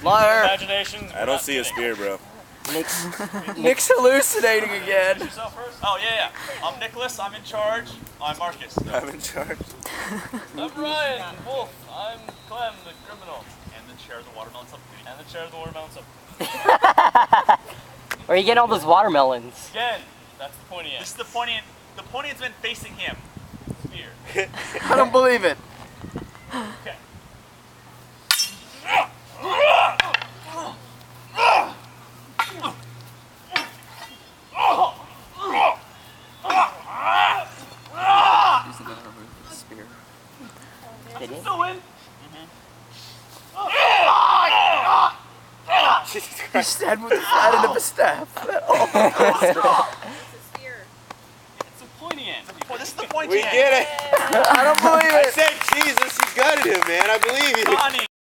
Liar. Imagination. I don't see a spear, bro. Nick's hallucinating again. Yourself first? Oh, yeah. I'm Nicholas. I'm in charge. I'm Marcus. I'm in charge. I'm Ryan Wolf. I'm Clem, the criminal. And the chair of the watermelon subcommittee. And the chair of the watermelon subcommittee. Where are you getting all those watermelons? Again, that's the pointy end. This is the pointy end. The pointy end's been facing him. Spear. I don't believe it. Okay. Did it? Still win. Jesus He Christ. stabbed with the flat end of a staff. It's a pointy end. This is the pointy We end. get it. I don't believe I it. said Jesus, you gutted him, man. I believe you. Connie.